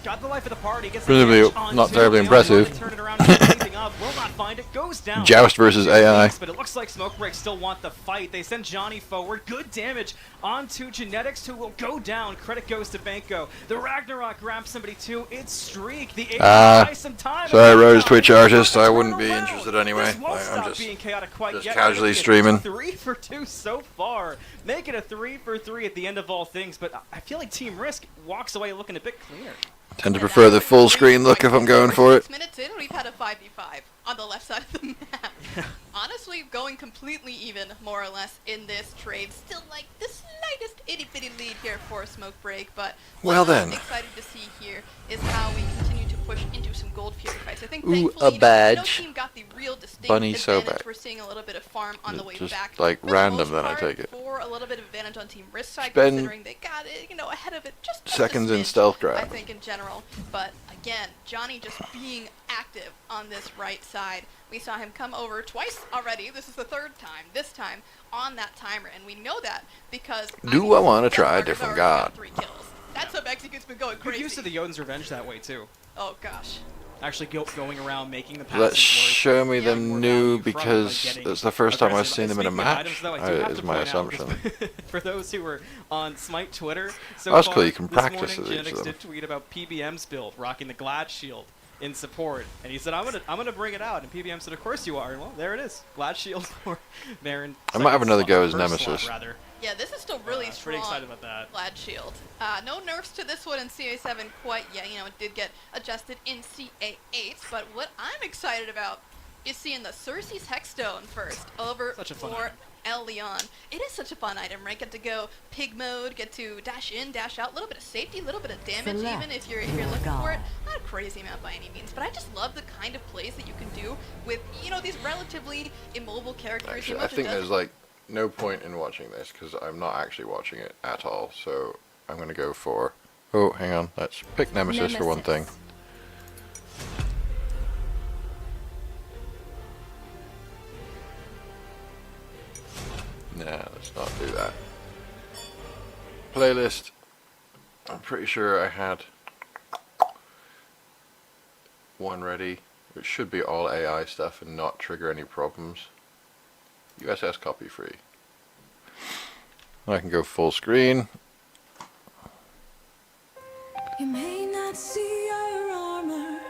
D: Got the life of the party. Gets
B: presumably not terribly impressive.
D: Turn it around, anything up. Will not find it. Goes down.
B: Joust versus AI.
D: But it looks like Smokebreak still want the fight. They send Johnny forward. Good damage onto Genetics, who will go down. Credit goes to Banco. The Ragnarok grabs somebody too. It's Streak. The buys some time.
B: Sorry, Rose Twitch artist. I wouldn't be interested anyway. I'm just casually streaming.
D: 3 for 2 so far. Make it a 3 for 3 at the end of all things. But I feel like Team Risk walks away looking a bit cleaner.
B: Tend to prefer the full screen look if I'm going for it.
F: 6 minutes in, we've had a 5v5 on the left side of the map. Honestly, going completely even, more or less, in this trade. Still, like, the slightest itty-bitty lead here for Smokebreak, but
B: well
F: what
B: then.
F: I'm excited to see here is how we continue to push into some Gold Fury fights. I think,
B: Ooh,
F: thankfully,
B: a badge.
F: no team got the real distinct
B: Bunny so
F: advantage.
B: bad.
F: We're seeing a little bit of farm on the way
B: Just
F: back.
B: like
F: For the
B: random
F: most
B: then I
F: part,
B: take it.
F: For a little bit of advantage on Team Risk side,
B: Spend
F: considering they got it, ahead of it just a
B: seconds in
F: smidge,
B: stealth grab.
F: I think in general, but again, Johnny just being active on this right side. We saw him come over twice already. This is the third time, this time on that timer, and we know that because
B: Do I want to try a different god?
F: 3 kills. That's how Mexican's been going
D: Good
F: crazy.
D: use of the Jotun's Revenge that way too.
F: Oh gosh.
D: Actually going around making the passes
B: Let's
D: work.
B: show me
F: Yeah,
B: them
D: more
B: new
D: value from,
B: because
D: getting
B: it's the first time I've
D: aggressive.
B: seen them in a
D: Speaking of items,
B: match,
D: though, I do have
B: is
D: to
B: my
D: point out,
B: assumption.
D: for those who were on Smite Twitter, so
B: That's
D: far
B: cool, you can
D: this
B: practice
D: morning,
B: with each
D: Genetics
B: of them.
D: did tweet about PBM's build, rocking the Glad Shield in support, and he said, "I'm gonna bring it out." And PBM said, "Of course you are." And well, there it is, Glad Shield for Baron.
B: I might have another go as
D: First
B: Nemesis.
D: slot, rather.
F: Yeah, this is still really strong.
D: Pretty excited about that.
F: Glad Shield. No nerfs to this one in CA7 quite yet. It did get adjusted in CA8, but what I'm excited about is seeing the Cersei's Hexstone first over
D: Such a fun
F: for
D: item.
F: El Leon. It is such a fun item, right? Get to go pig mode, get to dash in, dash out, a little bit of safety, a little bit of damage, even if you're looking for it. Not a crazy amount by any means, but I just love the kind of plays that you can do with, these relatively immobile characters.
B: Actually, I think there's like no point in watching this because I'm not actually watching it at all. So I'm going to go for. Oh, hang on. Let's pick Nemesis for one thing. Nah, let's not do that. Playlist. I'm pretty sure I had one ready, which should be all AI stuff and not trigger any problems. USS copy free. I can go full screen.
G: You may not see our armor,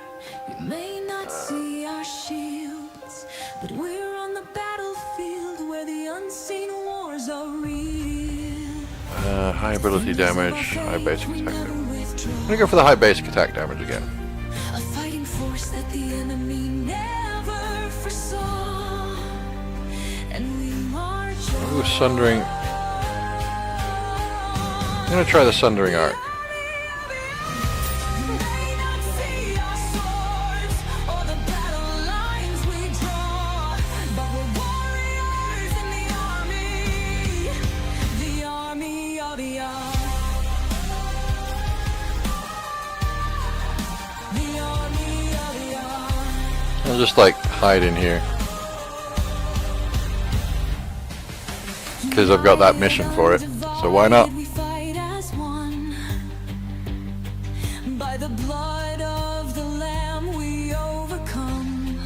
G: you may not see our shields, but we're on the battlefield where the unseen wars are real.
B: High ability damage, high basic attack damage. I'm gonna go for the high basic attack damage again.
G: A fighting force that the enemy never foresaw, and we march
B: Ooh, Sundering. I'm gonna try the Sundering Arc. I'll just like hide in here because I've got that mission for it, so why not?
G: We fight as one. By the blood of the Lamb we overcome.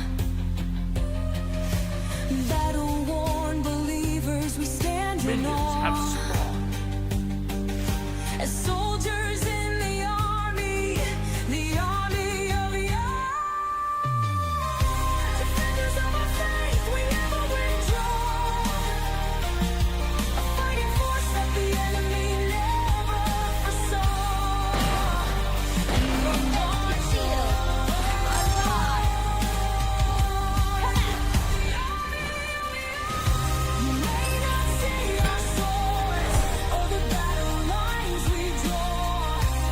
G: Battle-worn believers, we stand in awe. As soldiers in the army of Yah. Defenders of our faith, we never withdraw. A fighting force that the enemy never foresaw. And we're marching You may not see our swords or the battle lines we draw,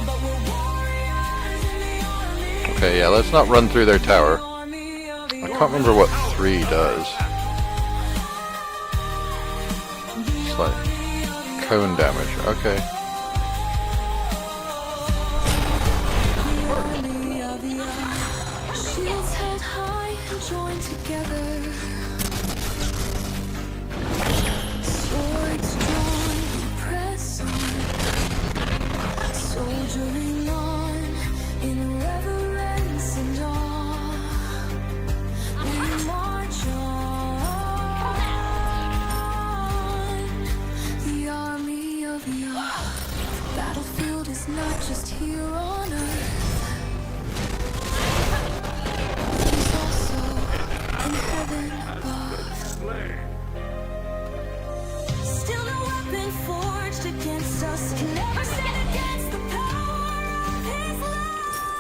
G: but we're warriors in the army.
B: Okay, yeah, let's not run through their tower.
G: Army of
B: I can't remember what 3 does. It's like cone damage. Okay.
G: army of Yah. Shields held high and joined together. Swords drawn, can never stand against the power of his love.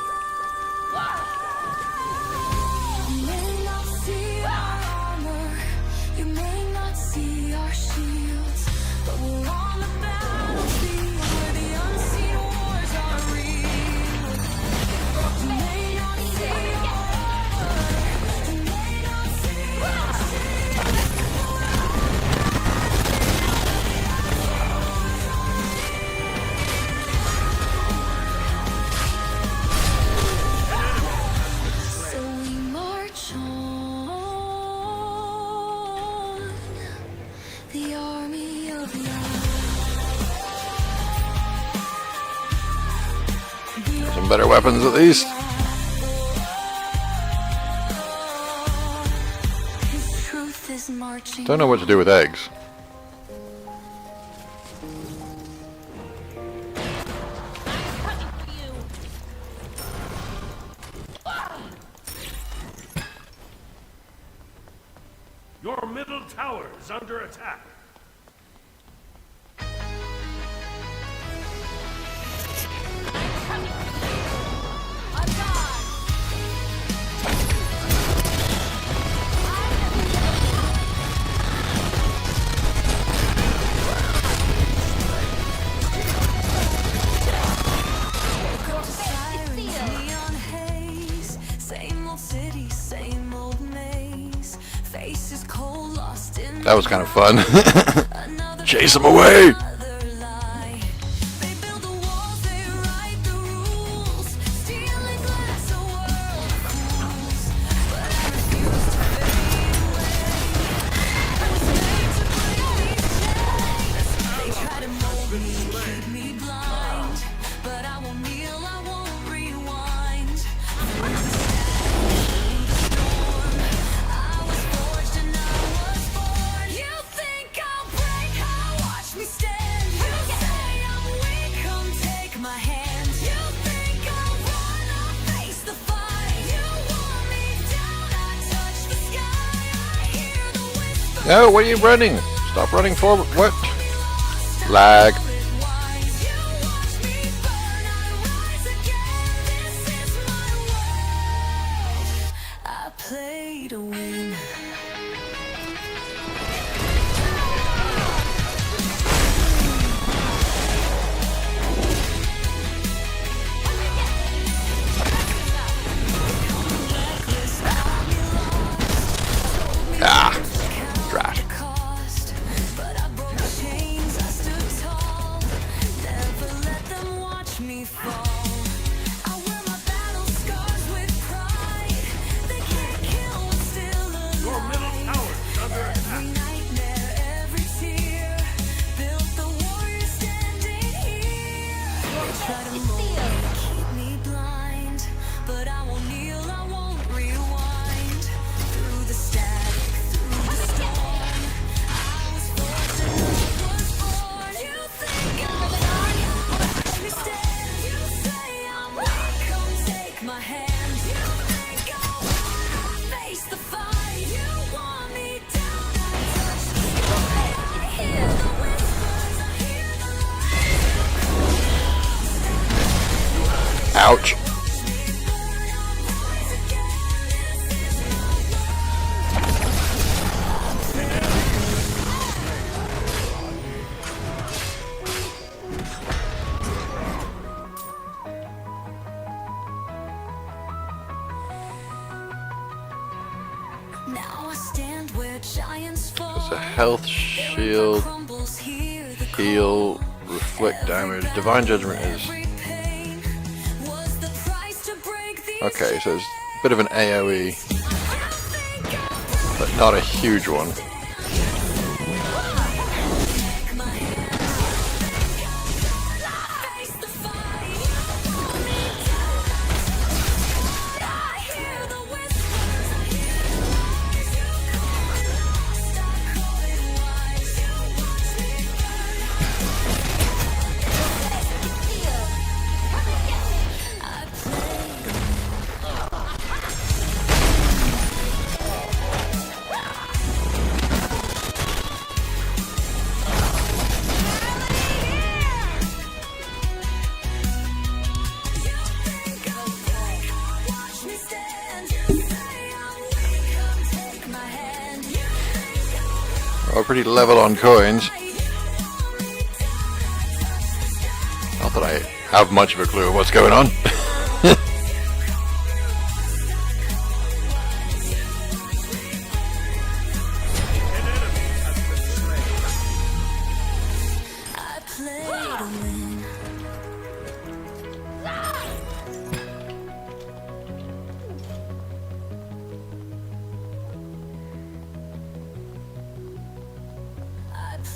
G: You may not see our armor, you may not see our shields, but we're on the battlefield where the unseen wars are real. You may not see our armor, you may not see our shields. So we march on, the army of love.
B: Some better weapons at least.
G: His truth is marching.
B: Don't know what to do with eggs.
H: Your middle tower is under attack.
G: Neon haze, same old city, same old maze. Faces cold, lost in
B: That was kind of fun.
G: another
B: Chase them away!
G: another lie. They build the walls, they write the rules, stealing glass, a world of fools. But I refuse to fade away. I was made to break these chains. They try to mold me, keep me blind, but I won't kneel, I won't rewind. Through the storm, I was forged and I was born. You think I'll break? Watch me stand. You say I'm weak, come take my hand. You think I'll run? I'll face the fight. You want me down? I touch the sky. I hear the whisper.
B: No, where are you running? Stop running forward. What? Lag.
G: I play to win.
B: Ah, trash.
G: Cost, but I broke chains, I stood tall. Never let them watch me fall. I wear my battle scars with pride. They can't kill what's still alive.
H: Your middle tower is under attack.
G: Every nightmare, every tear, built the warrior standing here. They try to mold me, keep me blind, but I won't kneel, I won't rewind. Through the static, through the storm, I was forged and I was born. You think I'm watch me stand. You say I'm weak, come take my hand. You think I'll run, I'll face the fight. You want me down, I touch the sky. I hear the whispers, I hear the lies.
B: Ouch.
G: Rise again, this is my world. Now I stand where giants fall.
B: It's a health, shield,
G: Crumbles here, the
B: heal, reflect damage. Divine Judgment is...
G: every pain was the price to break these
B: Okay, so it's a bit of an AoE,
G: chains.
B: but not a huge one.
G: Take my hand. Face the fight. Want me down. I hear the whispers. I hear the lies. You call it lost. I call it wise. You watch me burn. I play.
B: We're pretty level on coins. Not that I have much of a clue of what's going on.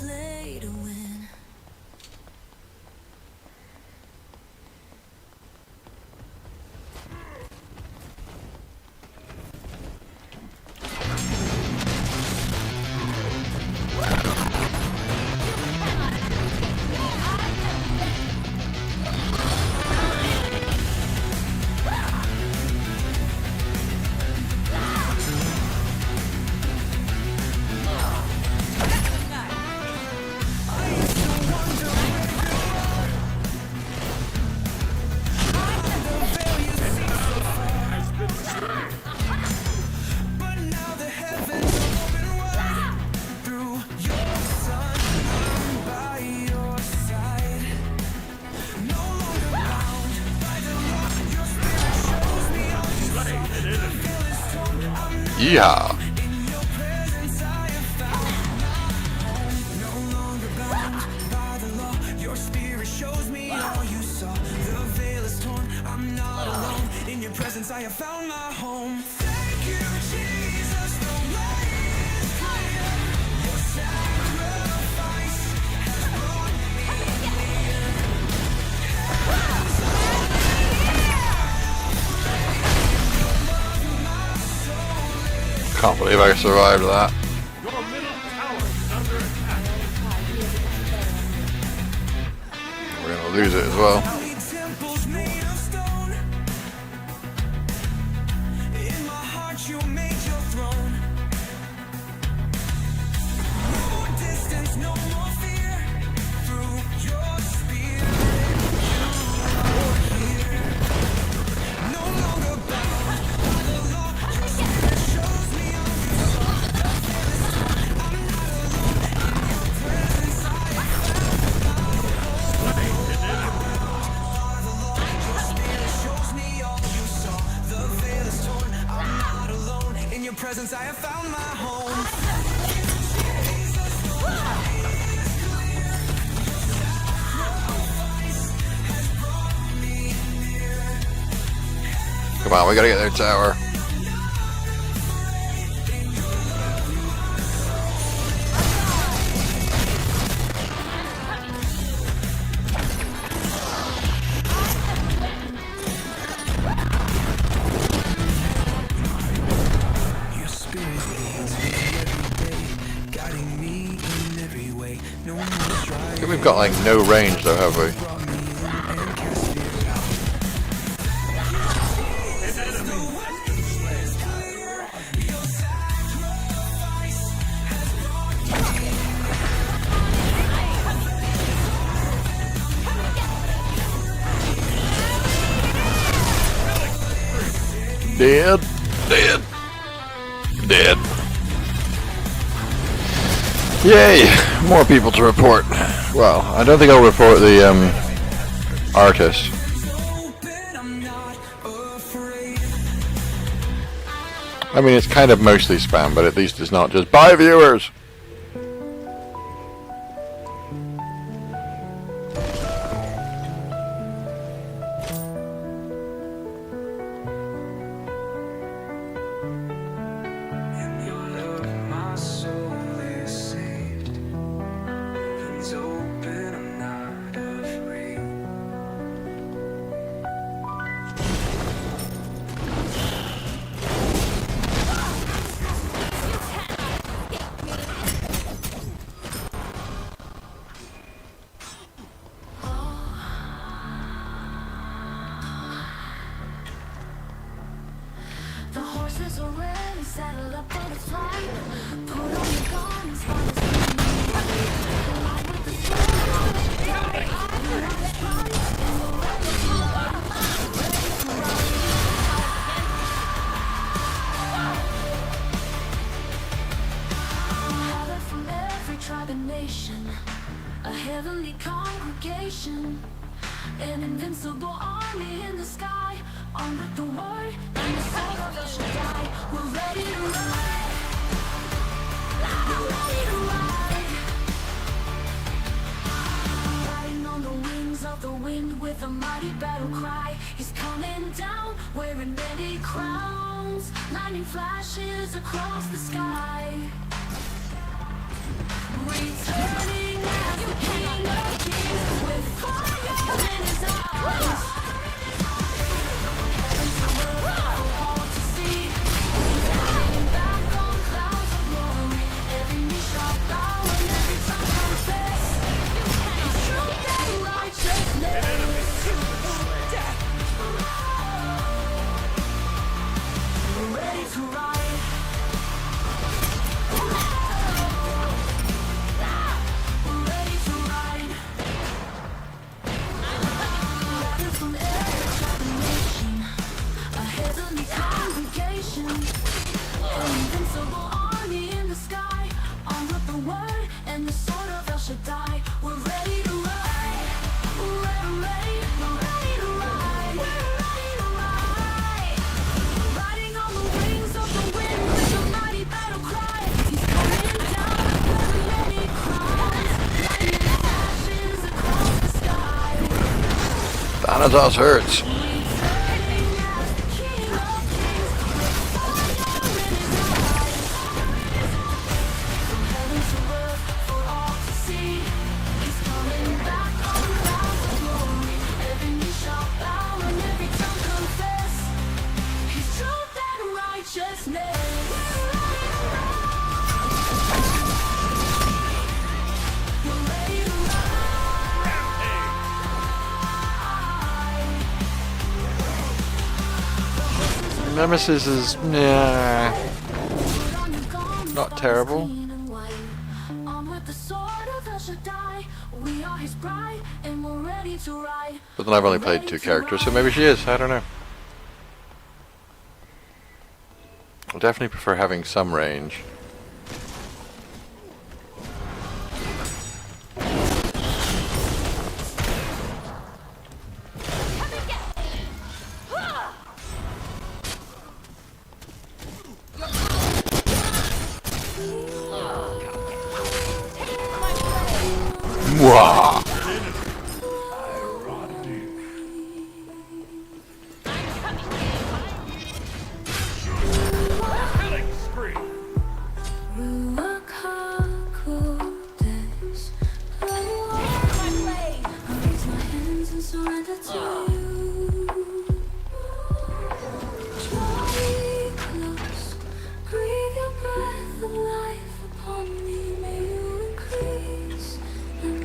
G: Play to win.
B: Yeah.
G: I have found my home. Thank you, Jesus. The way is clear. Your sacrifice has brought me near.
B: Can't believe I survived that.
H: Your middle tower is under attack.
B: We're gonna lose it as well.
G: Temples made of stone. In my heart you made your throne. No more distance, no more fear. Through your spirit you are here. No longer bound by the law. Your spirit shows me all you saw. I'm not alone in your presence. I have found my home. Your spirit shows me all you saw. The veil is torn. I'm not alone in your presence. I have found my home.
B: Come on, we gotta get their tower.
G: Your spirit leads me every day, guiding me in every way. No more strife.
B: I think we've got like no range though, have we?
G: Brought me in and cast fear out.
B: Dead. Dead. Dead. Yay! More people to report. Well, I don't think I'll report the artist.
G: I'm not afraid.
B: I mean, it's kind of mostly spam, but at least it's not just buy viewers.
G: My soul is saved. He's open, I'm not afraid. nation, a heavenly congregation, an invincible army in the sky, armed with the word and the sword of El Shaddai. We're ready to ride. We're ready to ride. Riding on the wings of the wind with a mighty battle cry. He's coming down, wearing many crowns, lightning flashes across the sky. Returning as the King of Kings with fire in his eyes. Heaven's the world for all to see. He's riding back on clouds of glory. Every knee shall bow and every tongue confess. His truth and righteousness. We're ready to ride. An invincible army in the sky, armed with the word and the sword of El Shaddai. We're ready to ride. We're ready to ride. We're ready to ride. Riding on the wings of the wind with a mighty battle cry. He's coming down, wearing many crowns, lightning flashes across the sky.
B: Thanatos hurts. Nemesis is not terrible. But then I've only played 2 characters, so maybe she is. I don't know. I definitely prefer having some range. Mwah!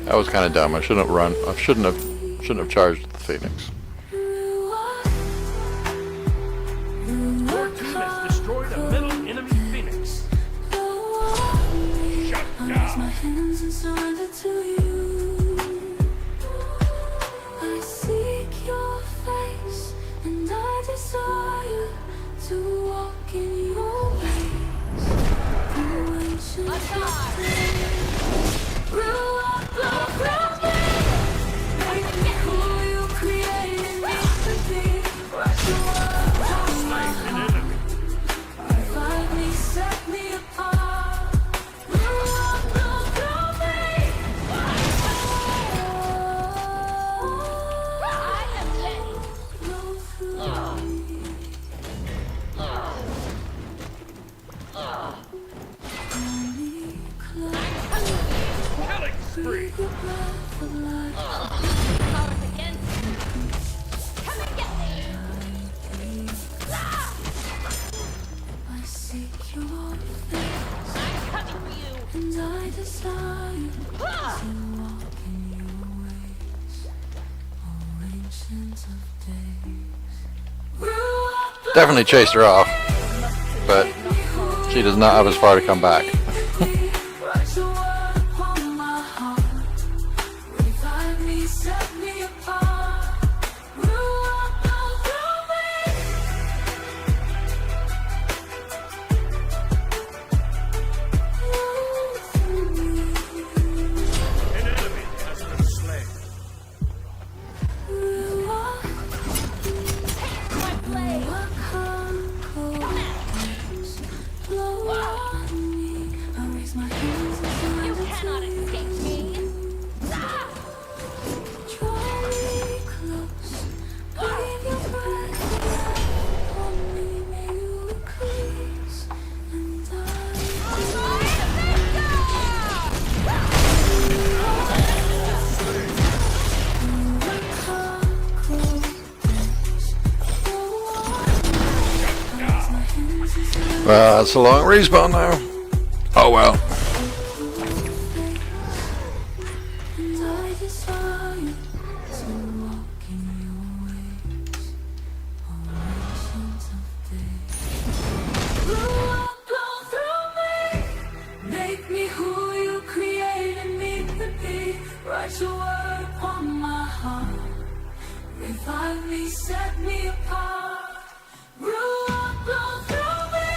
B: That was kind of dumb. I shouldn't have run. I shouldn't have charged the Phoenix.
H: Your team has destroyed a middle enemy Phoenix. Shut down.
G: My hands and surrender to you. I seek your face and I desire to walk in your ways. Through ancient days. Grow up, grow me. Make me who you created me to be. What you are,
H: Slay an enemy.
G: revive me, set me apart. Grow up, grow me. I am ready. Grow through me.
H: Killing spree.
G: Your breath of life.
F: Powers against me. Come and get me.
G: I seek your face
F: I'm coming for you.
G: and I desire to walk in your ways. Oh, ancient of days. Grew up
B: Definitely chased her off, but she does not have as far to come back.
G: Write your word upon my heart. Revive me, set me apart. Grew up, grow me. Grow through me.
B: That's a long respawn now. Oh well.
G: Make me who you created me to be. Write your word upon my heart. Revive me, set me apart. Ruach, blow through me.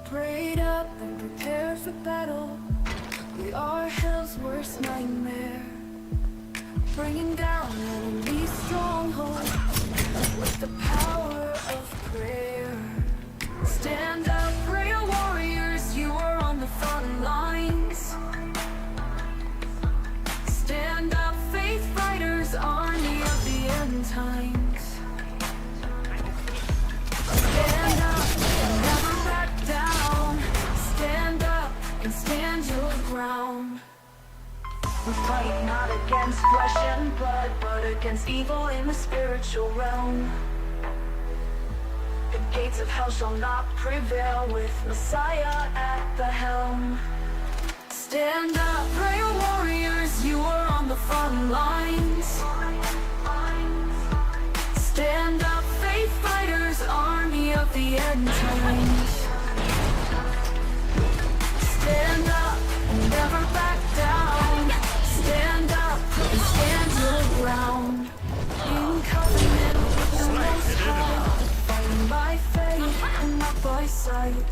G: Prayed up and prepared for battle. We are hell's worst nightmare, bringing down enemy strongholds with the power of prayer. Stand up, prayer warriors, you are on the front lines. Stand up, faith fighters, army of the end times. Stand up and never back down. Stand up and stand your ground. We're fighting not against flesh and blood, but against evil in the spiritual realm. The gates of hell shall not prevail with Messiah at the helm. Stand up, prayer warriors, you are on the front lines. Stand up, faith fighters, army of the end times. Stand up and never back down. Stand up and stand your ground. In covenant with the Most High, fighting by faith and not by sight.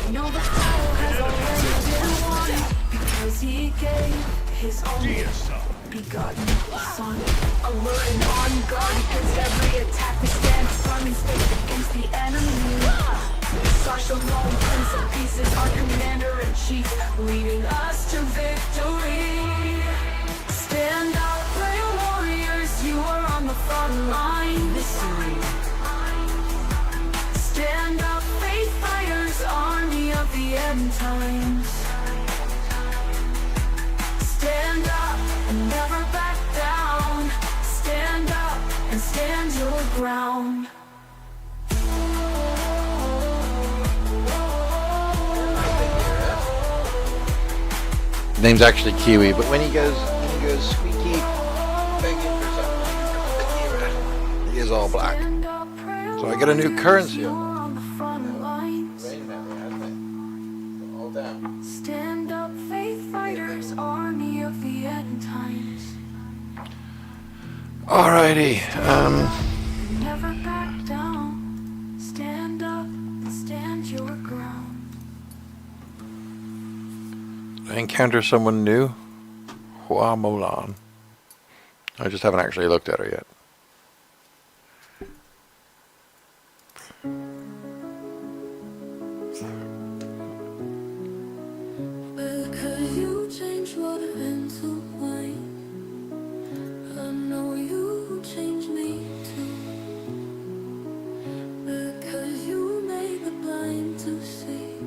G: You know the battle has already been won, because He gave His only begotten Son. Alert and on guard against every attack. We stand firm in faith against the enemy. Sasha Long, Prince of Peace, is our commander-in-chief, leading us to victory. Stand up, prayer warriors, you are on the front line. Victory. Stand up, faith fighters, army of the end times. Stand up and never back down. Stand up and stand your ground.
B: Name's actually Kiwi, but when he goes squeaky, begging for something, he is all black. So I get a new currency.
G: Stand up, faith fighters, army of the end times.
B: Alrighty.
G: Never back down. Stand up and stand your ground.
B: I encounter someone new. Hua Molan. I just haven't actually looked at her yet.
G: Because you changed water into wine. I know you changed me too. Because you made the blind to see.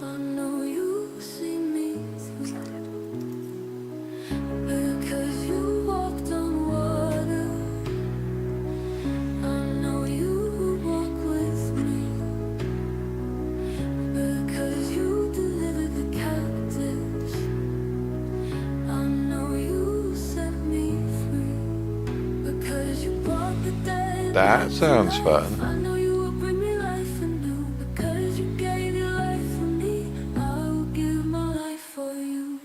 G: I know you see me through. Because you walked on water. I know you walk with me. Because you delivered the captives. I know you set me free. Because you brought the dead.
B: That sounds fun.
G: I know you will bring me life anew. Because you gave your life for me, I will give my life for you.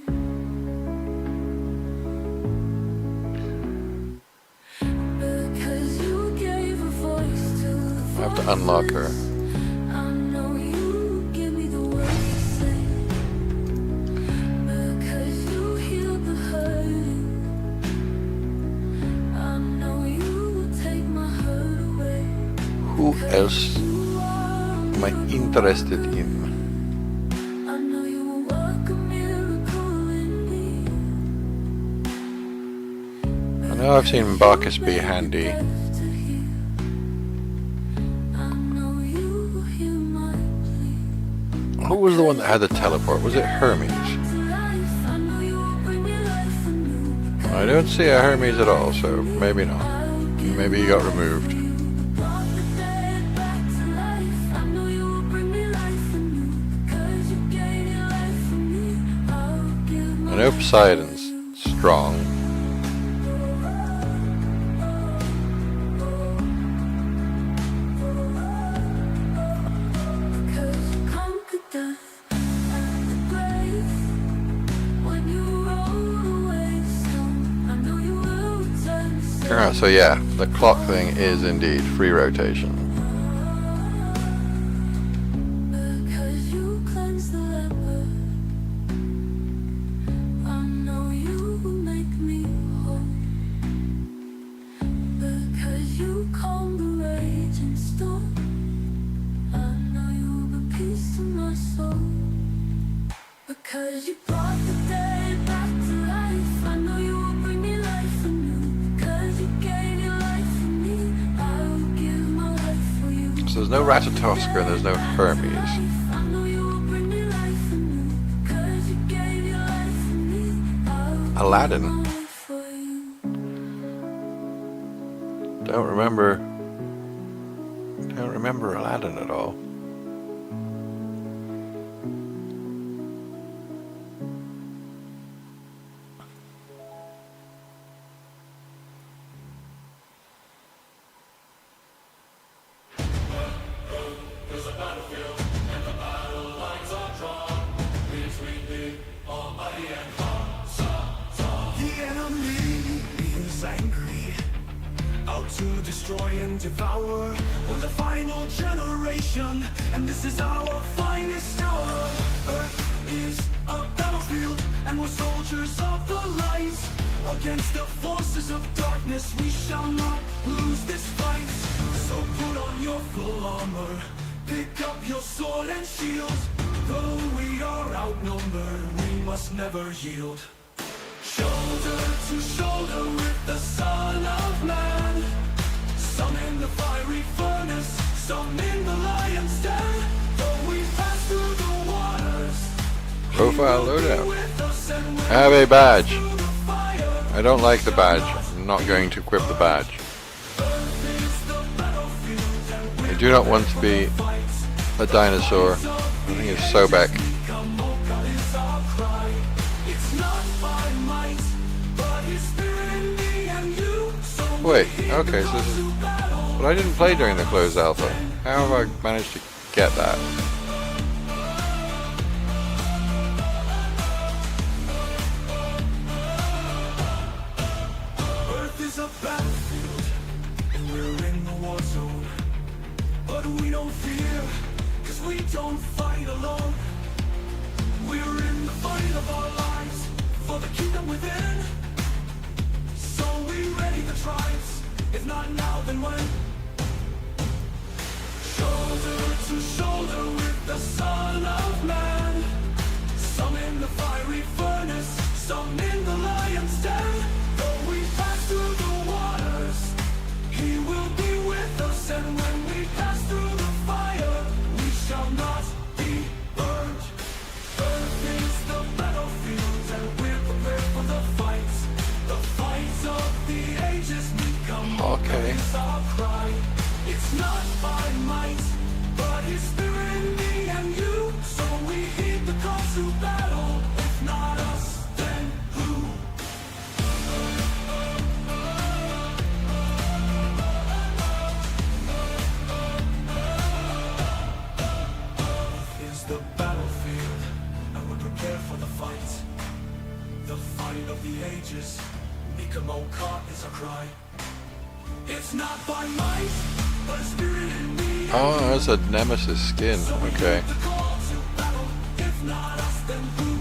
G: Because you gave a voice to the
B: I have to unlock her.
G: I know you give me the words to say. Because you healed the hurting. I know you will take my hurt away.
B: Who else am I interested in? know I've seen Bacchus be handy. Who was the one that had the teleport? Was it Hermes? I don't see a Hermes at all, so maybe not. Maybe he got removed. I know Poseidon's strong. Alright, so yeah, the clock thing is indeed free rotation.
G: Because you brought the day back to life, I know you will bring me life anew. Because you gave your life for me, I will give my life for you.
B: So there's no Ratatoskr and there's no Hermes.
G: I know you will bring me life anew. Because you gave your life for me, I will
B: Aladdin.
G: give my life for you.
B: Don't remember Aladdin at all.
H: To destroy and devour, we're the final generation, and this is our finest hour. Earth is a battlefield, and we're soldiers of the light. Against the forces of darkness, we shall not lose this fight. So put on your full armor, pick up your sword and shield. Though we are outnumbered, we must never yield. Shoulder to shoulder with the Son of Man. Some in the fiery furnace, some in the lion's den. Though we pass through the waters,
B: Profile loadout. Have a badge. I don't like the badge. I'm not going to equip the badge. I do not want to be a dinosaur. I think it's Sobek. Wait, okay, so this is... But I didn't play during the closed alpha. How have I managed to get that?
H: Earth is a battlefield, and we're in the war zone. But we don't fear, cause we don't fight alone. We're in the fight of our lives, for the kingdom within. So we ready the tribes, if not now then when? Shoulder to shoulder with the Son of Man. Some in the fiery furnace, some in the lion's den. Though we pass through the waters, He will be with us. And when we pass through the fire, we shall not be burned. Earth is the battlefield, and we're prepared for the fight. The fight of the ages, we come.
B: Okay.
H: Is our cry. It's not by might, but His Spirit in me and you. So we heed the call to battle. If not us, then who? Is the battlefield, and we're prepared for the fight. The fight of the ages, Nikamoka is our cry. It's not by might, but a spirit in me.
B: Oh, that's a Nemesis skin. Okay.
H: The call to battle, if not us, then who?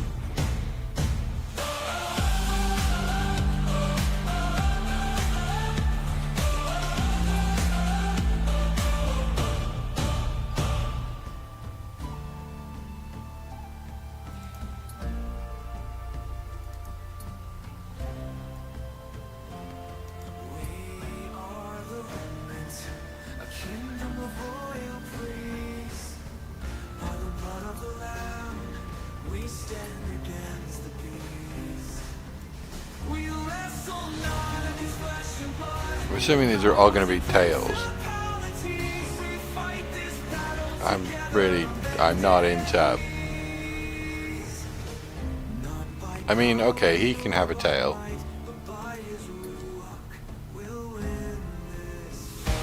B: I'm assuming these are all going to be tails. I'm not into... I mean, okay, he can have a tail.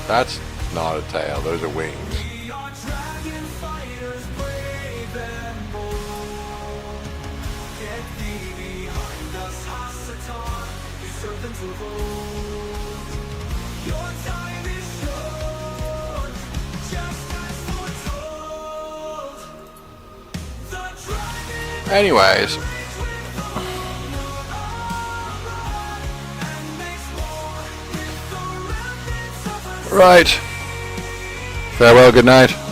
B: That's not a tail, those are wings. Anyways, right. Farewell, good night.